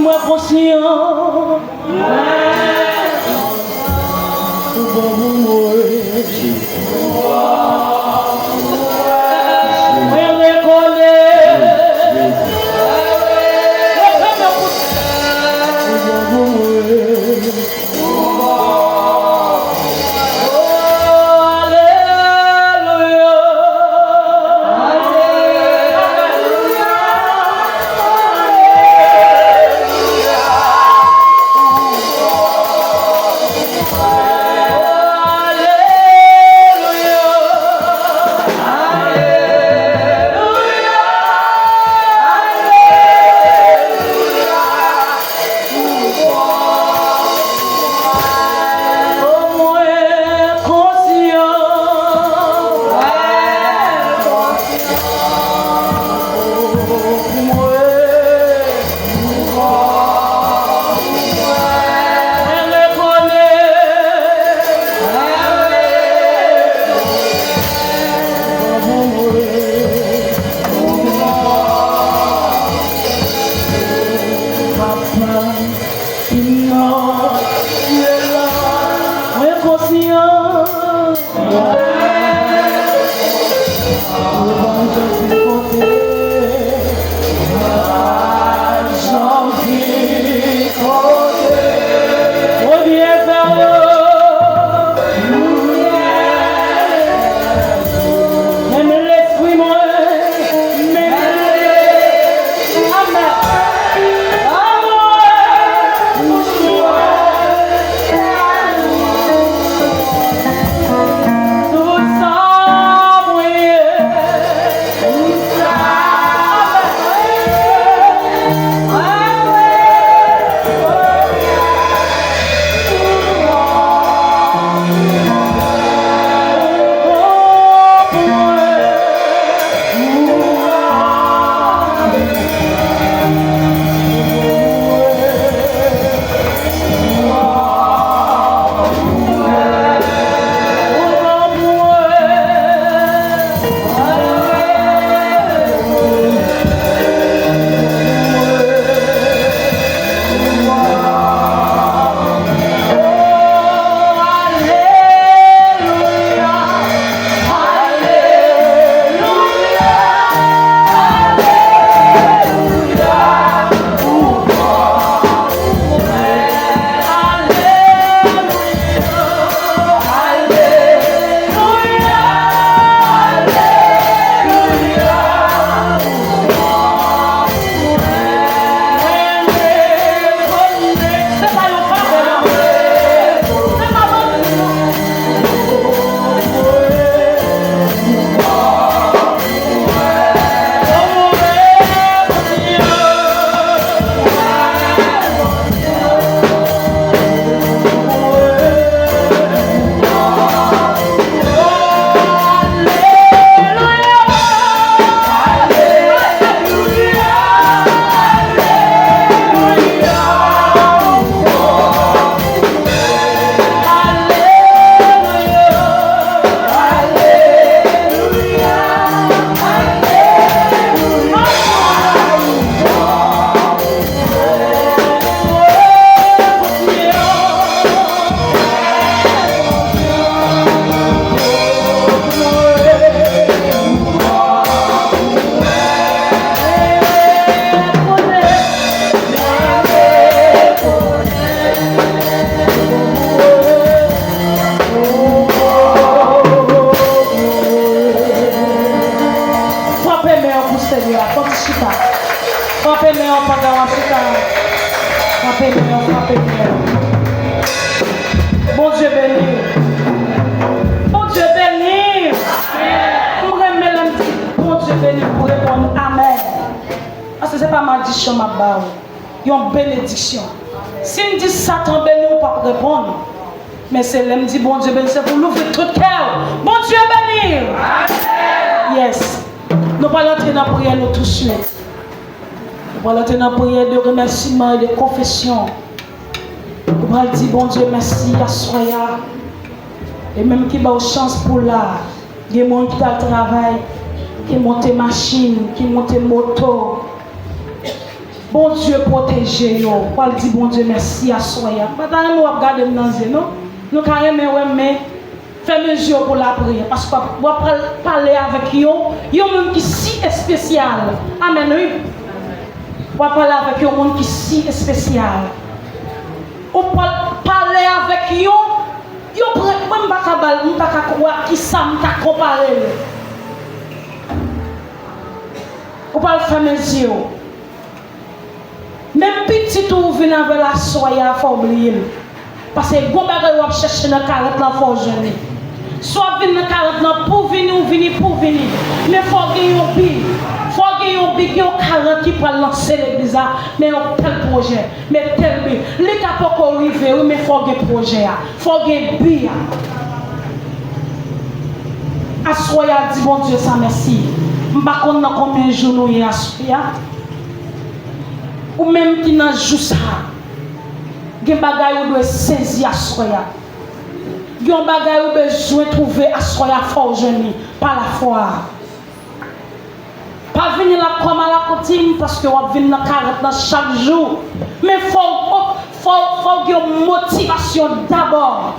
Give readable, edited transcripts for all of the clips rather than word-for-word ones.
moi conscient. Bon Dieu béni. Bon Dieu béni. Bon Dieu béni pour répondre Amen. Parce que ce n'est pas malédiction, ma barre. Il y a une bénédiction. Si on dit Satan béni, on ne peut pas répondre. Mais c'est là, me dit bon Dieu béni, c'est pour l'ouvrir tout cœur. Bon Dieu béni. Yes. Nous allons entrer dans la prière nous tout de suite. Nous allons entrer dans la prière de remerciement et de confession. Nous allons dire bon Dieu merci à Soya. Et même qui a une chance pour là. Il y a des gens qui ont le travail, qui montent machine, qui montent moto. Bon Dieu protégez yo. Pour dire bon Dieu merci à soi. Pas tant nous regarder dans non. Nous carrément mais fermez les yeux pour la prière parce qu'on va parler avec yo, yo monde qui si spécial. Amen oui. On va parler avec yo monde qui si spécial. On va parler avec yo même pas kabal, on pas croire qui ça m'ta comparé. On va fermer les yeux. Même petit tout vient avec la soya, il faut oublier. Parce que bon bagay ou chercher dans 40 ans faut jeûner. Soit venir dans 40 ans pour venir ou venir pour venir. Mais faut gagner un big. Faut gagner un big 40 qui peut lancer l'église mais un tel projet, mais tel big. Les cas pour arriver mais faut gagner projet. Faut gagner big. Assoya dit bon Dieu ça merci. M'pa connait combien de jours nous y assoya. Ou même qui n'a joue ça. Gen bagay ou doit saisir assoya. Gen bagay ou besoin trouver assoya fort jeune par la foi. Pas venir là comme à la coutume parce que on vient dans 40 chaque jour. Mais faut une motivation d'abord.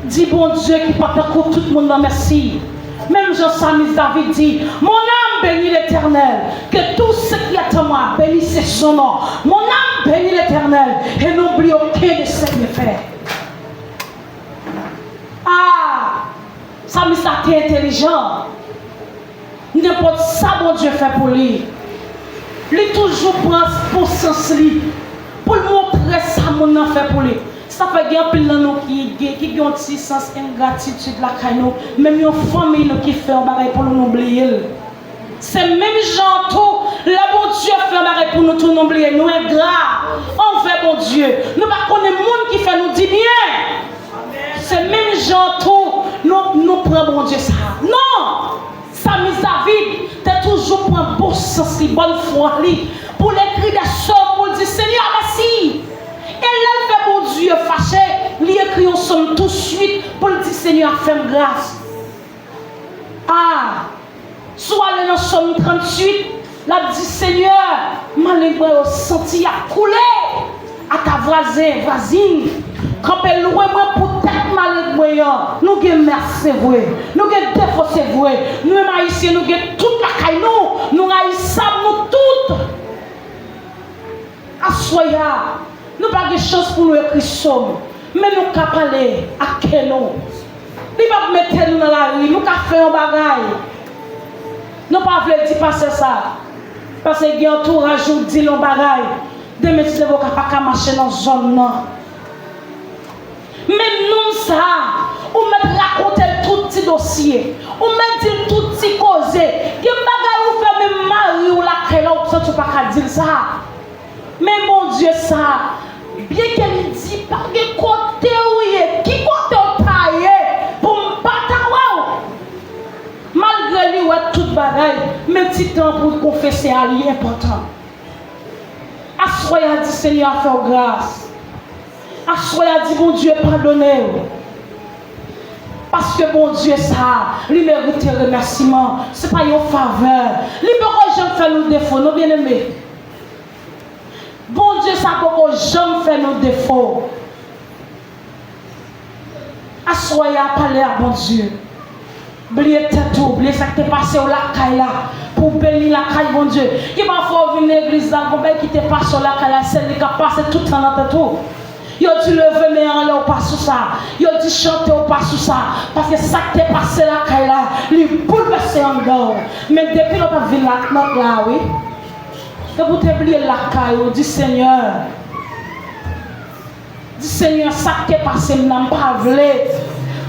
Dis bon Dieu qui porte tout le monde merci. Même Jean-Samis David dit, mon âme bénit l'Éternel, que tout ce qui est en moi bénisse son nom. Mon âme bénit l'Éternel et n'oublie aucun de ses méfaits. Ah, Samis a été intelligent. N'importe ça bon Dieu fait pour lui. Lui toujours prend pour sens lui, pour lui montrer ça mon âme fait pour lui. Ça fait un peu de nous qui ont un sens ingratitude la caillou, même une famille qui fait un bagage pour nous oublier. C'est même gens tout, le bon Dieu fait un bagage pour nous tout oublier. Nous ingrats, envers bon Dieu. Nous ne connaissons pas le monde qui fait nous dire bien. C'est même gens tout, nous prenons bon Dieu ça. Non! Samis David, tu es toujours pour un bon sens, bonne foi, pour l'écrire des sorts, pour dire Seigneur, merci. Et là, fait bon Dieu fâché, lui écrit un somme tout de suite pour dire Seigneur, fais-moi grâce. Ah, soit dans le somme 38, là dit Seigneur, ma langue a senti à couler à ta voisine. Quand elle loue pour tête ma langue, nous avons merci vrai, nous avons défaut c'est vrai, nous haïtiens, nous avons toute la caille, nous haïssons nous toutes. Assoya. Nous n'avons pas de chance pour nous écrire somme. Mais nous pouvons parler à quel nom. Nous ne pouvons pas mettre nous dans la rue. Nous pouvons faire un bagage. Nous ne pouvons pas dire passer ça. Parce qu'il y a un entourage qui dit un bagage. Des médecins ne peuvent pas marcher dans la zone. Mais nous, ça, on met raconter tout petit dossier. On met dire tout petit cause. Il y a un bagage où fait même mari ou la crème. Tu ne peux pas dire ça. Mais mon Dieu, ça. Bien qu'elle dit par des côtés où qui côté taillé pour me battre malgré lui ouais toute bagaille mais petit temps pour confesser à lui important. Assoya dit Seigneur fait grâce. Assoya dit bon Dieu pardonnez. Parce que bon Dieu ça lui mérite remerciement, c'est pas une faveur. Lui peut jamais faire nos défauts, nos bien-aimés. Bon Dieu, ça peut jamais faire nos défauts. Assoyez à parler à bon Dieu. Oubliez tout, oubliez ça qui t'est passé au lac là. Pour bénir la caille, bon Dieu. Qui m'a fait venir à l'église là, qui t'est passé au lac là, celle qui a passé tout le temps dans tout. Il a dit lever mais en là, pas sous ça. Il a dit chanter ou pas sous ça. Parce que ça qui t'est passé la caille là, il bouleversé en dehors. Mais depuis notre ville là, oui. Que vous t'oubliez la caille, dit Seigneur. Dis Seigneur, ça qui est passé, je n'ai pas voulu.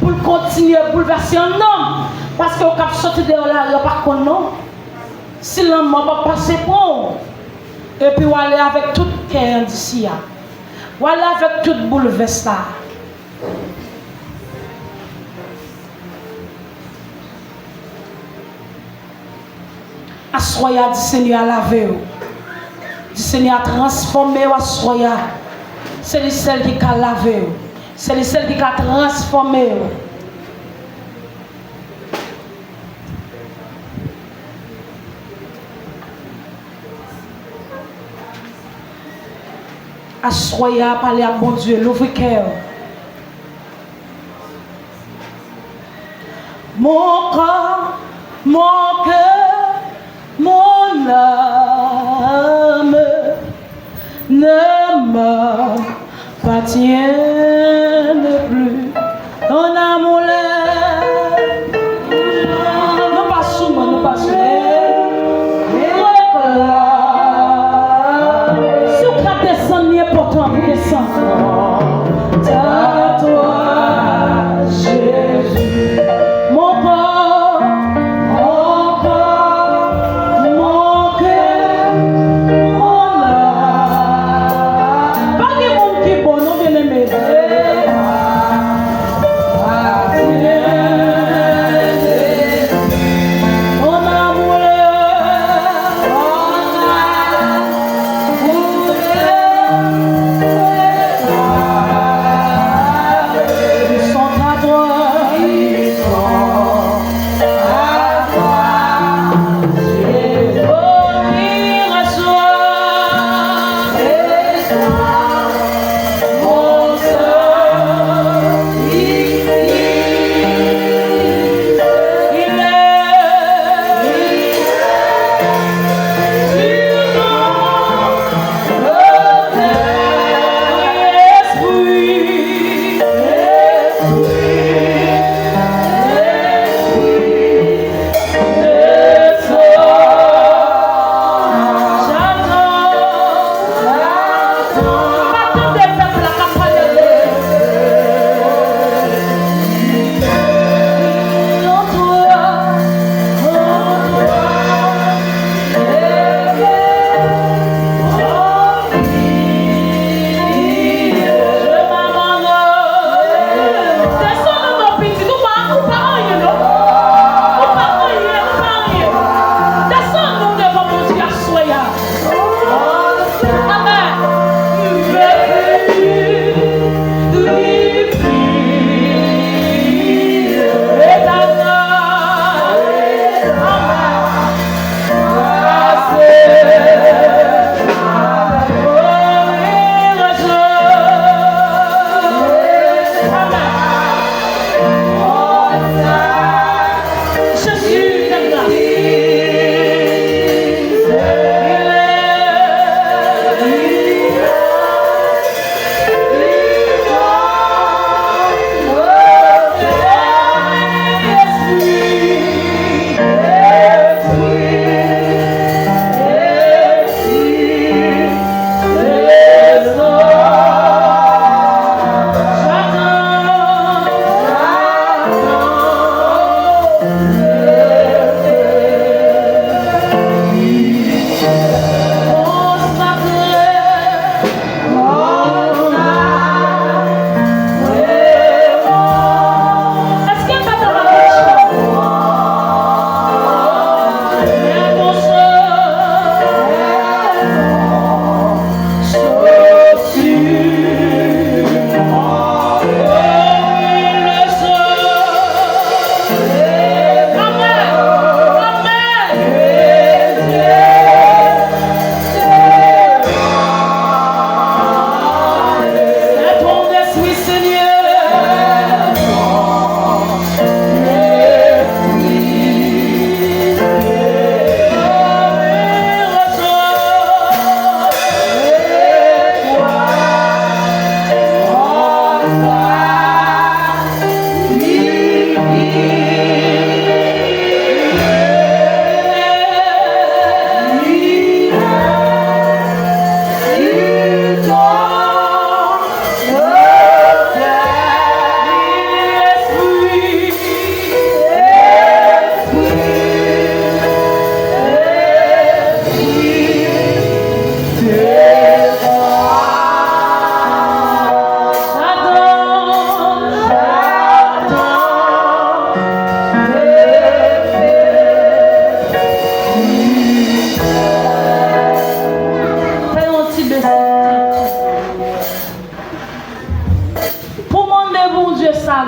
Pour continuer à bouleverser un homme. Parce que vous avez sorti de là, il n'y a pas de nom. Si l'homme va passer bon. Et puis vous allez avec tout le cœur d'ici. Vous allez avec tout bouleversé là. Assoya, dit Seigneur, à laver. Dit Seigneur, transformer, assoya. C'est celle qui a lavé. C'est celle qui a transformé. Assoyez à parler à bon Dieu, l'ouvre cœur. Mon corps, mon cœur, mon âme ne m'appartiennent plus. Ton amour, nous passons, nous passons. Si vous pouvez descendre, il est important pour descendre. À toi, Jésus, mon corps, mon cœur, mon âme. Pas de monde qui est bon, non, bien aimé.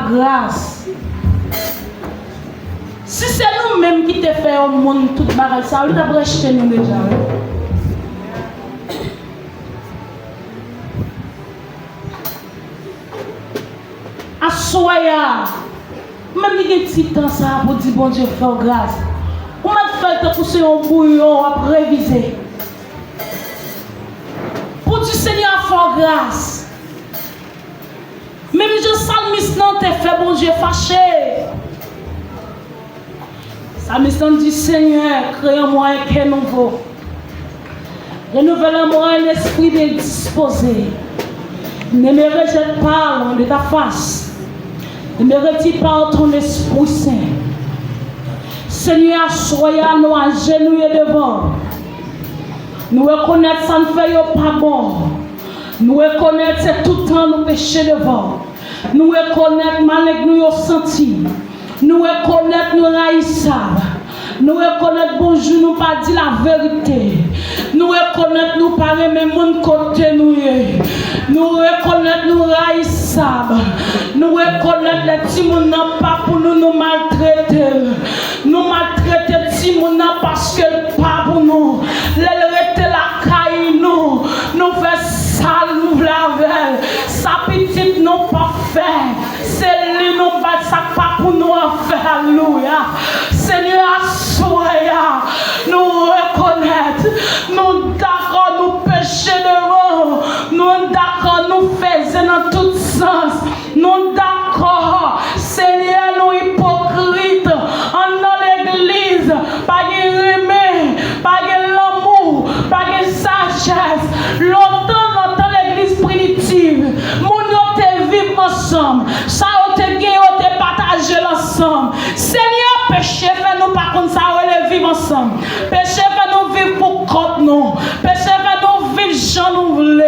grâce. Si c'est nous-mêmes qui te fait au monde tout bagage, ça veut dire acheter nous déjà. Même il y a un petit temps ça pour dire bon Dieu faire grâce. On m'a fait pour ce un bouillon à réviser. Pour dire Seigneur faire grâce. Même je salmiste non t'es fait bon Dieu fâché. Salmiste dit Seigneur, crée en moi un cœur nouveau. Renouvelle-moi un esprit bien disposé. Ne me rejette pas loin de ta face. Ne me retire pas ton esprit saint. Seigneur, soyez à nous agenouillés devant. Nous reconnaissons que ça ne fait pas bon. Nous reconnaissons que c'est tout le temps nous pécher devant. Nous reconnaissons que malgré nous senti. Nous reconnaissons que nous haïssons. Nous reconnaissons que bonjour nous pas dit la vérité. Nous reconnaissons que nous pas aimer mon côté nous. Nous reconnaissons que nous haïssons. Nous reconnaissons que les petits gens n'ont pas pour nous maltraiter. Nous maltraiter les petits gens parce que pas pour nous. Les rester la caille nous. Nous faisons sale, nous laver. Sa petite nous pas fait. C'est lui nous pas ça pas pour nous faire. Alléluia. Seigneur, soyez. Nous reconnaître. Nous d'accord, nous pécher devant. Nous d'accord, nous faisons dans tout sens. Nous d'accord. Seigneur, nous hypocrites. En dans l'église. Pas de remède. Pas de l'amour. Pas de sagesse. Longtemps l'église primitive. Moun yo te vivre ensemble. Ça yo te gagné, yo te partagé ensemble. Seigneur, péché fait nous pas comme ça, on vivre ensemble. Péché fait nous vivre pour compte nous. Péché fait nous vivre j'en nous voulons.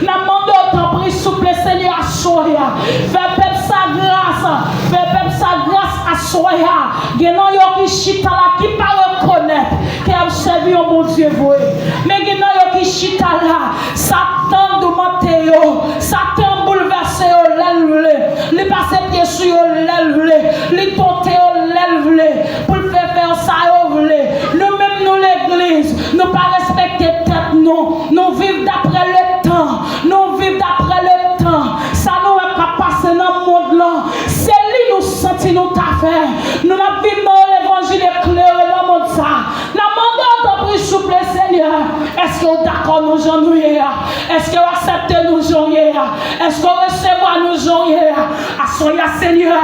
N'a demandé autant pris souple Seigneur à soya. Fais peuple sa grâce. Fais peuple sa grâce à soya. Genon yo qui chita là qui pas reconnaître qui a servi au bon Dieu voué. Mais genon yo qui chita là, Satan de Matteo, Satan bouleversé au l'élevé. Les passé pied sur l'élevé. Les porté au l'élevé. Pour le faire ça au voulé. Nous même nous l'église, nous pas respecter tête nous. Nous vivons d'après le temps. Nous vivons d'après le temps. Ça nous est pas passer dans le monde là. C'est lui nous sentir nous t'a fait. Nous n'a vivre dans l'évangile éclairé dans le monde ça. La monde en prie souple Seigneur. Est-ce que vous d'accord nous gens nous est-ce que vous acceptez nous gens est-ce que vous recevez nous gens à soyez Seigneur.